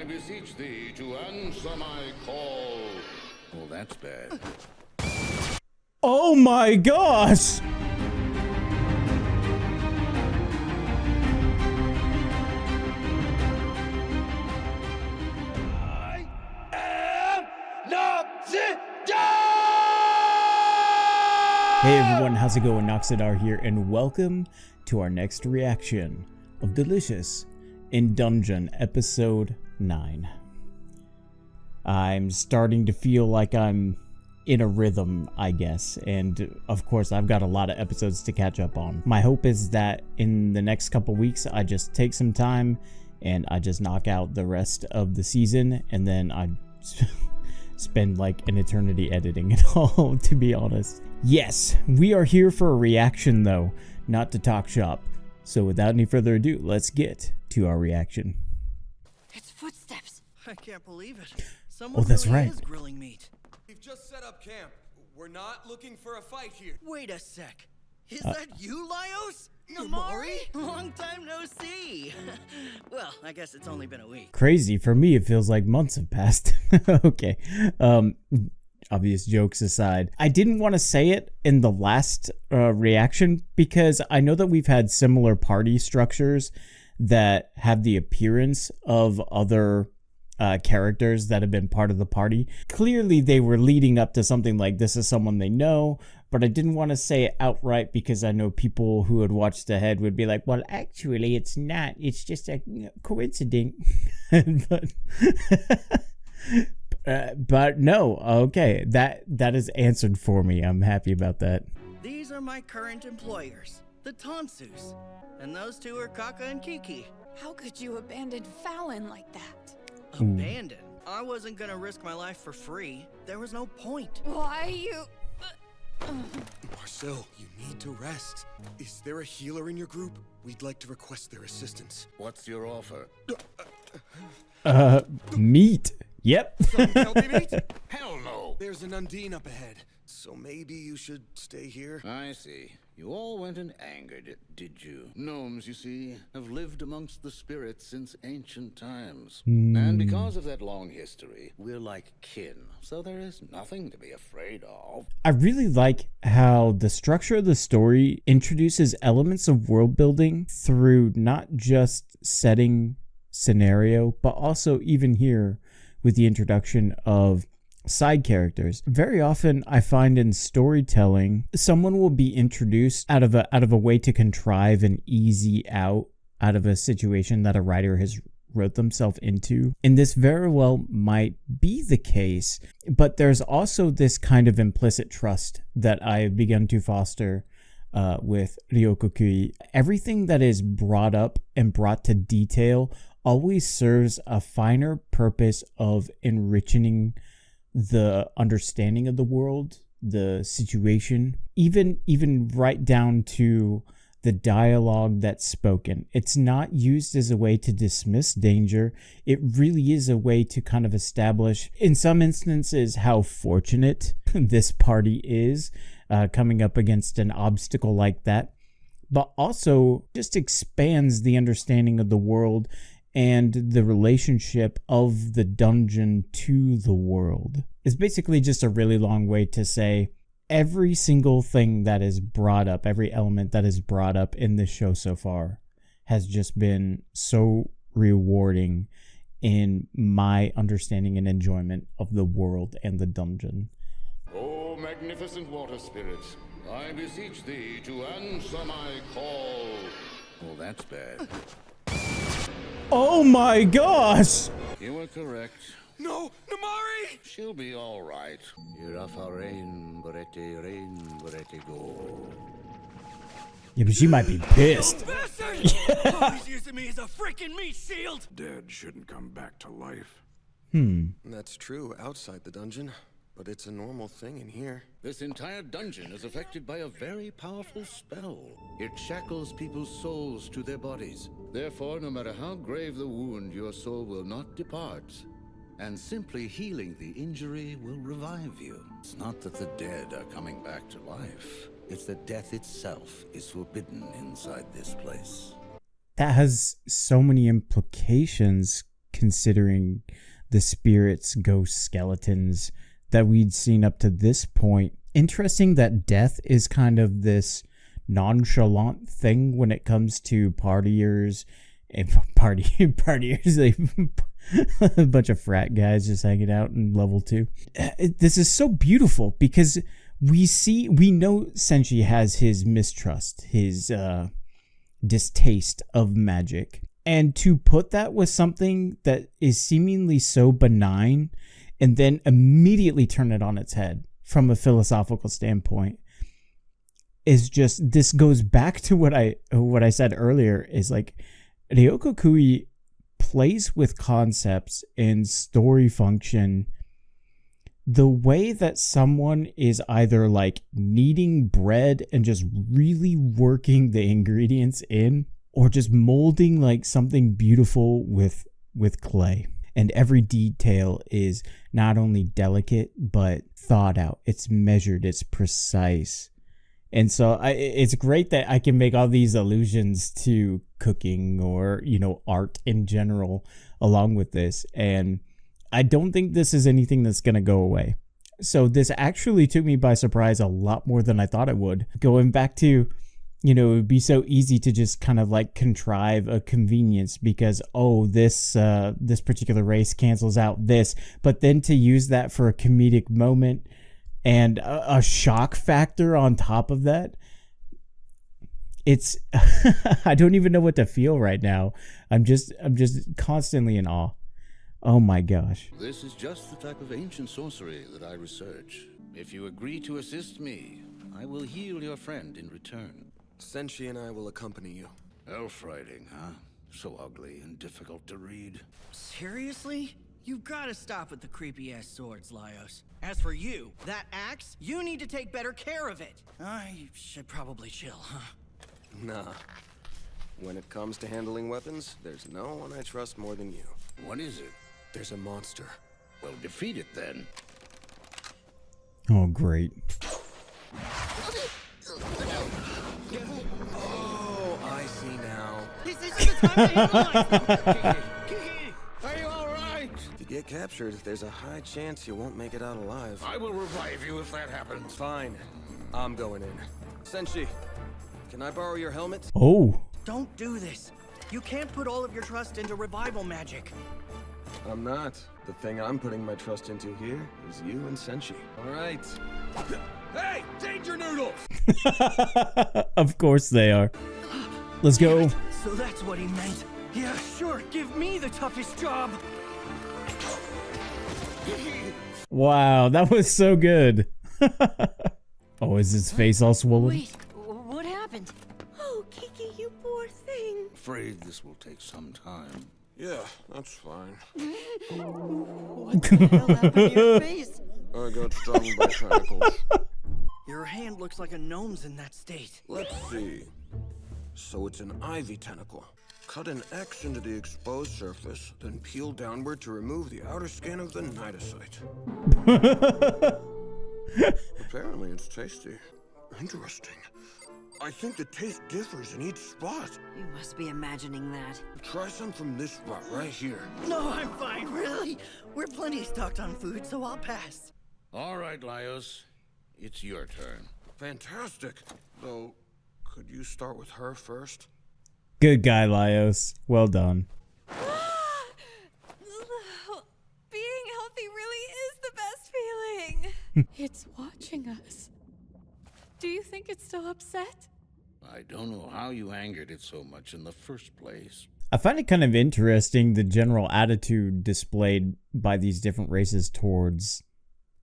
beseech thee to answer my call. Well, that's bad. Oh my gosh! I am Noxidar! Hey everyone, how's it going? Noxidar here, and welcome to our next reaction of Delicious in Dungeon Episode 9. I'm starting to feel like I'm in a rhythm, I guess, and of course I've got a lot of episodes to catch up on. My hope is that in the next couple weeks I just take some time and I just knock out the rest of the season, and then I spend like an eternity editing it all, to be honest. Yes, we are here for a reaction though, not to talk shop. So without any further ado, let's get to our reaction. It's footsteps. I can't believe it. Someone that's really right. is grilling meat. We've just set up camp. We're not looking for a fight here. Wait a sec. Is that you, Laios? Namari? Long time no see. Well, I guess it's only been a week. Crazy. For me, it feels like months have passed. Okay. Obvious jokes aside, I didn't want to say it in the last reaction because I know that we've had similar party structures that have the appearance of other characters that have been part of the party. Clearly they were leading up to something like this is someone they know, but I didn't want to say it outright because I know people who had watched ahead would be like, well, actually it's not, it's just a coincidence. But no, okay, that is answered for me. I'm happy about that. These are my current employers, the Tansus. And those two are Kaka and Kiki. How could you abandon Fallon like that? Abandoned? I wasn't gonna risk my life for free. There was no point. Why you... Marcille, you need to rest. Is there a healer in your group? We'd like to request their assistance. What's your offer? Meat. Yep. Some healthy meat? Hell no. There's an Undine up ahead, so maybe you should stay here. I see. You all went and angered it, did you? Gnomes, you see, have lived amongst the spirits since ancient times. And because of that long history, we're like kin, so there is nothing to be afraid of. I really like how the structure of the story introduces elements of world building through not just setting scenario, but also even here with the introduction of side characters. Very often I find in storytelling, someone will be introduced out of a way to contrive an easy out of a situation that a writer has wrote themselves into. And this very well might be the case, but there's also this kind of implicit trust that I have begun to foster with Ryokokui. Everything that is brought up and brought to detail always serves a finer purpose of enriching the understanding of the world, the situation, even right down to the dialogue that's spoken. It's not used as a way to dismiss danger. It really is a way to kind of establish, in some instances, how fortunate this party is coming up against an obstacle like that, but also just expands the understanding of the world and the relationship of the dungeon to the world. It's basically just a really long way to say every single thing that is brought up, every element that is brought up in this show so far has just been so rewarding in my understanding and enjoyment of the world and the dungeon. Oh, magnificent water spirits, I beseech thee to answer my call. Well, that's bad. Oh my gosh! You were correct. No, Namari! She'll be all right. Irafarein, borete go. Yeah, but she might be pissed. He's using me as a freaking meat shield. Dead shouldn't come back to life. That's true outside the dungeon, but it's a normal thing in here. This entire dungeon is affected by a very powerful spell. It shackles people's souls to their bodies. Therefore, no matter how grave the wound, your soul will not depart. And simply healing the injury will revive you. It's not that the dead are coming back to life. It's that death itself is forbidden inside this place. That has so many implications considering the spirits, ghosts, skeletons that we'd seen up to this point. Interesting that death is kind of this nonchalant thing when it comes to partiers and partiers. A bunch of frat guys just hanging out in level 2. This is so beautiful because we know Senshi has his mistrust, his distaste of magic. And to put that with something that is seemingly so benign and then immediately turn it on its head from a philosophical standpoint is just, this goes back to what I said earlier, is like Ryoko Kui plays with concepts and story function the way that someone is either like kneading bread and just really working the ingredients in, or just molding like something beautiful with clay. And every detail is not only delicate, but thought out. It's measured, it's precise. And so it's great that I can make all these allusions to cooking or, art in general along with this. And I don't think this is anything that's going to go away. So this actually took me by surprise a lot more than I thought it would. Going back to, it would be so easy to just kind of like contrive a convenience because, this particular race cancels out this. But then to use that for a comedic moment and a shock factor on top of that, it's I don't even know what to feel right now. I'm just constantly in awe. Oh my gosh. This is just the type of ancient sorcery that I research. If you agree to assist me, I will heal your friend in return. Senshi and I will accompany you. Elf writing, huh? So ugly and difficult to read. Seriously? You've got to stop with the creepy-ass swords, Laios. As for you, that axe, you need to take better care of it. I should probably chill, huh? Nah. When it comes to handling weapons, there's no one I trust more than you. What is it? There's a monster. Well, defeat it then. Oh, great. Oh, I see now. This isn't the time to analyze. Kiki, are you all right? If you get captured, there's a high chance you won't make it out alive. I will revive you if that happens. Fine. I'm going in. Senshi, can I borrow your helmet? Oh. Don't do this. You can't put all of your trust into revival magic. I'm not. The thing I'm putting my trust into here is you and Senshi. All right. Hey, danger noodles! Of course they are. Let's go. So that's what he meant. Yeah, sure. Give me the toughest job. Wow, that was so good. Oh, is his face all swollen? Wait, what happened? Oh, Kiki, you poor thing. Afraid this will take some time. Yeah, that's fine. What the hell happened to your face? I got stung by tentacles. Your hand looks like a gnome's in that state. Let's see. So it's an ivy tentacle. Cut an X into the exposed surface, then peel downward to remove the outer skin of the cnidocyte. Apparently it's tasty. Interesting. I think the taste differs in each spot. You must be imagining that. Try some from this spot right here. No, I'm fine, really. We're plenty stocked on food, so I'll pass. All right, Laios. It's your turn. Fantastic. Though, could you start with her first? Good guy, Laios. Well done. Being healthy really is the best feeling. It's watching us. Do you think it's still upset? I don't know how you angered it so much in the first place. I find it kind of interesting the general attitude displayed by these different races towards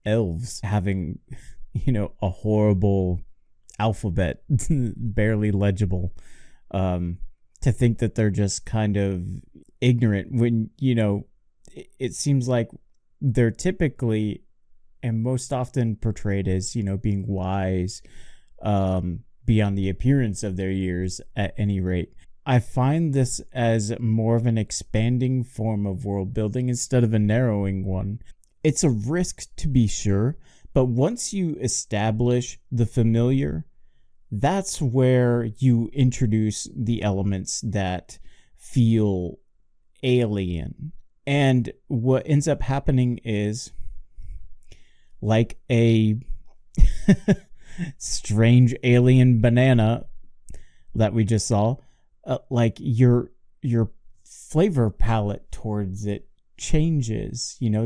elves having, a horrible alphabet, barely legible. To think that they're just kind of ignorant when, it seems like they're typically and most often portrayed as, being wise, beyond the appearance of their years at any rate. I find this as more of an expanding form of world building instead of a narrowing one. It's a risk to be sure, but once you establish the familiar, that's where you introduce the elements that feel alien And what ends up happening is, like a strange alien banana that we just saw, like your flavor palette towards it changes. You know,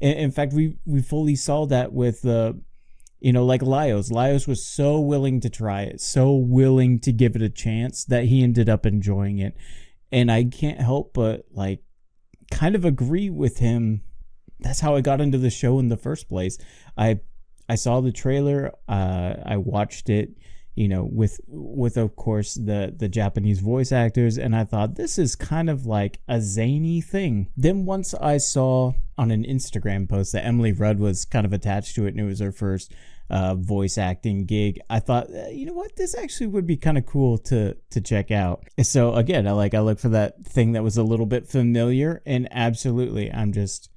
in fact, we fully saw that with like Laios. Laios was so willing to try it, so willing to give it a chance, that he ended up enjoying it. And I can't help but like kind of agree with him. That's how I got into the show in the first place. I saw the trailer, I watched it, with of course the Japanese voice actors, and I thought this is kind of like a zany thing. Then once I saw on an Instagram post that Emily Rudd was kind of attached to it and it was her first voice acting gig, I thought, you know what, this actually would be kind of cool to check out. So again, I look for that thing that was a little bit familiar, and absolutely I'm just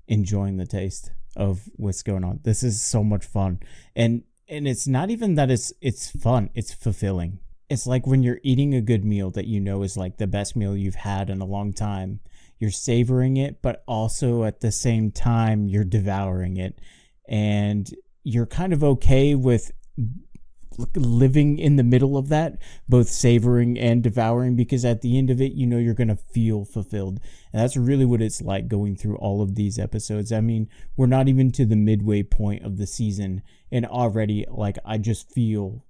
enjoying the taste of what's going on. This is so much fun, and it's not even that it's fun, it's fulfilling. It's like when you're eating a good meal that is like the best meal you've had in a long time. You're savoring it, but also at the same time you're devouring it, and you're kind of okay with living in the middle of that, both savoring and devouring, because at the end of it, you're going to feel fulfilled. And that's really what it's like going through all of these episodes. I mean, we're not even to the midway point of the season, and already, like, I just feel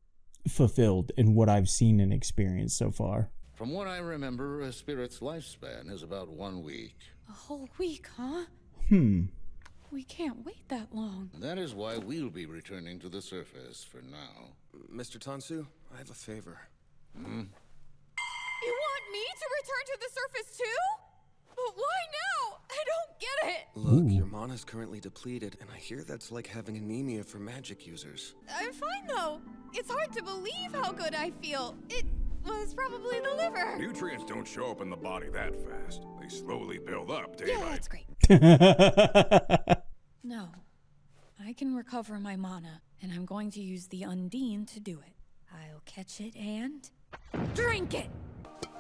fulfilled in what I've seen and experienced so far. From what I remember, a spirit's lifespan is about 1 week. A whole week, huh? We can't wait that long. That is why we'll be returning to the surface for now. Mr. Tansu, I have a favor. You want me to return to the surface too? But why now? I don't get it. Look, your mana's currently depleted, and I hear that's like having anemia for magic users. I'm fine though. It's hard to believe how good I feel. It was probably the liver. Nutrients don't show up in the body that fast. They slowly build up day Yeah, by that's great. No. I can recover my mana, and I'm going to use the Undine to do it. I'll catch it and drink it!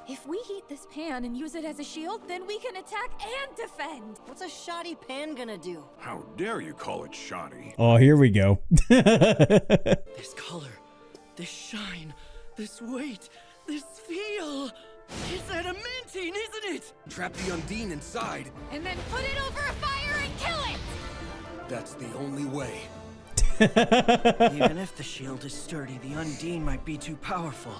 If we heat this pan and use it as a shield, then we can attack and defend! What's a shoddy pan gonna do? How dare you call it shoddy? Oh, here we go. This color, this shine, this weight, this feel. It's adamantine, isn't it? Trap the Undine inside. And then put it over a fire and kill it! That's the only way. Even if the shield is sturdy, the Undine might be too powerful.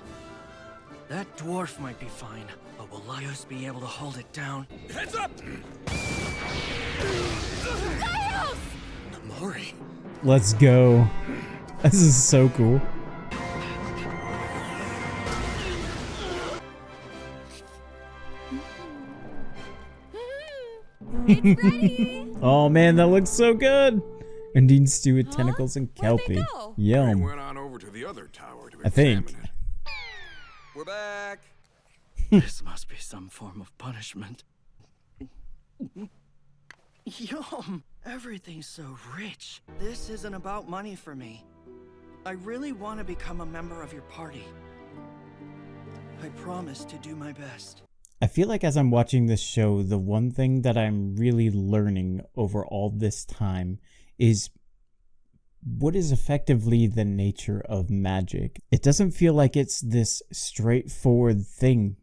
That dwarf might be fine, but will Laios be able to hold it down? Heads up! Laios! Namari. Let's go. This is so cool. It's ready! Oh man, that looks so good. Undine stew with tentacles and Where'd they kelpie. go? We Yum. went on over to the other tower to I think. examine it. We're back. This must be some form of punishment. Yum! Everything's so rich. This isn't about money for me. I really want to become a member of your party. I promise to do my best. I feel like as I'm watching this show, the one thing that I'm really learning over all this time is what is effectively the nature of magic. It doesn't feel like it's this straightforward thing,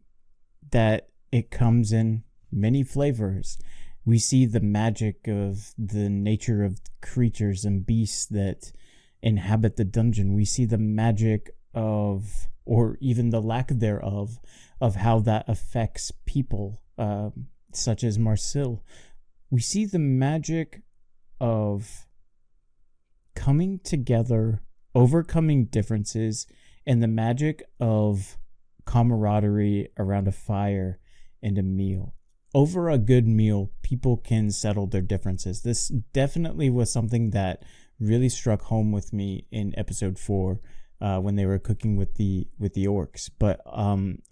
that it comes in many flavors. We see the magic of the nature of creatures and beasts that inhabit the dungeon. We see the magic of, or even the lack thereof, of how that affects people, such as Marcille. We see the magic of coming together, overcoming differences, and the magic of camaraderie around a fire and a meal. Over a good meal, people can settle their differences. This definitely was something that really struck home with me in episode 4, when they were cooking with the orcs. But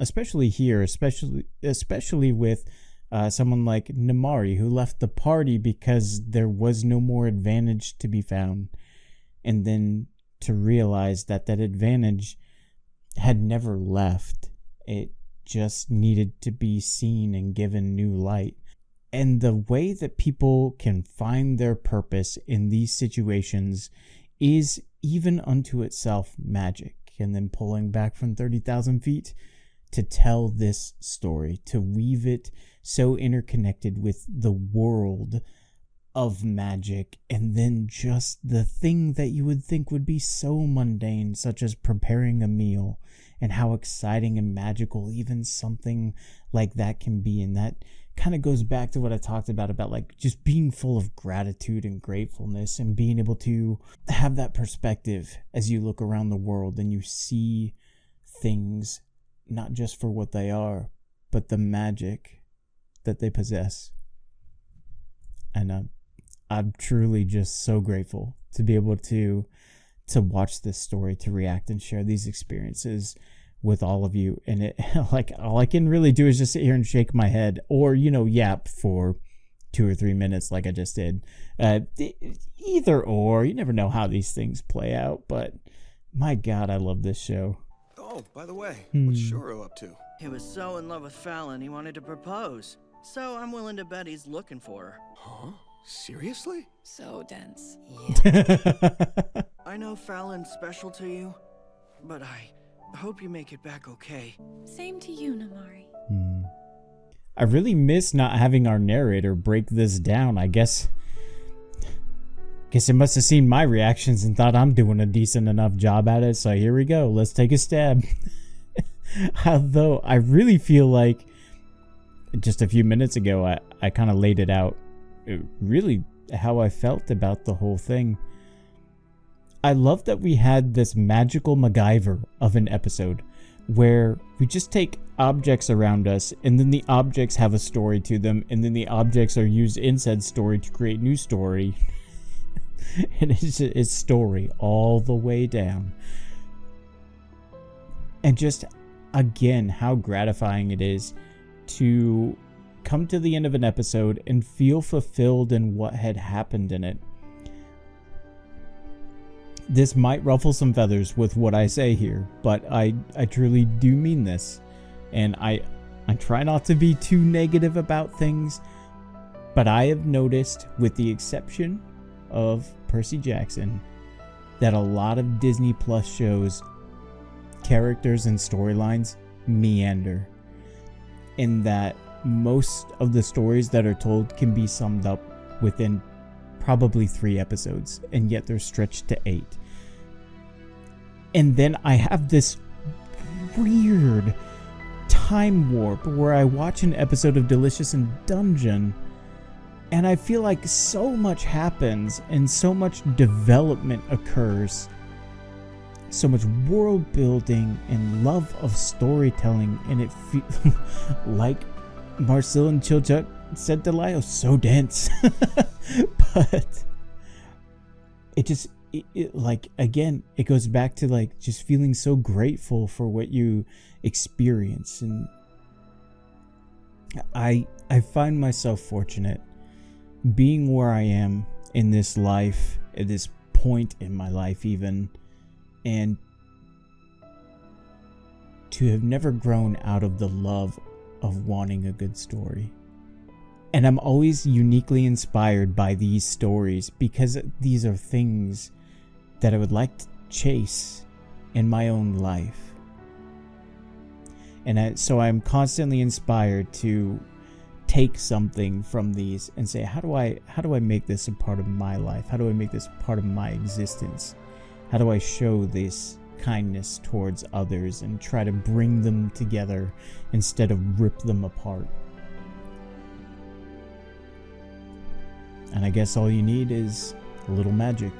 especially here, especially with someone like Namari, who left the party because there was no more advantage to be found, and then to realize that advantage had never left. It just needed to be seen and given new light. And the way that people can find their purpose in these situations is even unto itself magic. And then pulling back from 30,000 feet to tell this story, to weave it so interconnected with the world of magic, and then just the thing that you would think would be so mundane, such as preparing a meal, and how exciting and magical even something like that can be. And that kind of goes back to what I talked about like just being full of gratitude and gratefulness, and being able to have that perspective as you look around the world and you see things not just for what they are, but the magic that they possess. And I'm truly just so grateful to be able to watch this story, to react and share these experiences with all of you. And it, like, all I can really do is just sit here and shake my head, or, yap for 2 or 3 minutes like I just did. Either or, you never know how these things play out, but my God, I love this show. Oh, by the way, what's Shuro up to? He was so in love with Fallon, he wanted to propose. So I'm willing to bet he's looking for her. Huh? Seriously? So dense. I know Fallon's special to you, but I hope you make it back okay. Same to you, Namari. I really miss not having our narrator break this down. I guess it must have seen my reactions and thought I'm doing a decent enough job at it, so here we go. Let's take a stab. Although I really feel like just a few minutes ago I kind of laid it out really how I felt about the whole thing. I love that we had this magical MacGyver of an episode where we just take objects around us, and then the objects have a story to them, and then the objects are used in said story to create new story. And it's story all the way down. And just, again, how gratifying it is to come to the end of an episode and feel fulfilled in what had happened in it. This might ruffle some feathers with what I say here, but I truly do mean this. And I try not to be too negative about things, but I have noticed, with the exception of Percy Jackson, that a lot of Disney Plus shows, characters and storylines meander, in that most of the stories that are told can be summed up within probably 3 episodes, and yet they're stretched to 8. And then I have this weird time warp where I watch an episode of Delicious in Dungeon, and I feel like so much happens and so much development occurs, so much world building and love of storytelling, and it feels like Marcille and Chilchuk said to Laios, so dense. But it like, again, it goes back to like just feeling so grateful for what you experience. And I find myself fortunate being where I am in this life, at this point in my life even, and to have never grown out of the love of wanting a good story. And I'm always uniquely inspired by these stories, because these are things that I would like to chase in my own life. And so I'm constantly inspired to take something from these and say, how do I make this a part of my life? How do I make this part of my existence? How do I show this kindness towards others and try to bring them together instead of rip them apart? And I guess all you need is a little magic,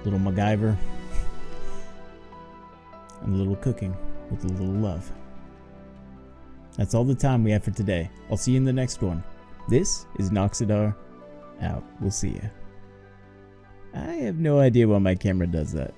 a little MacGyver, and a little cooking with a little love. That's all the time we have for today. I'll see you in the next one. This is Noxidar, out. We'll see ya. I have no idea why my camera does that.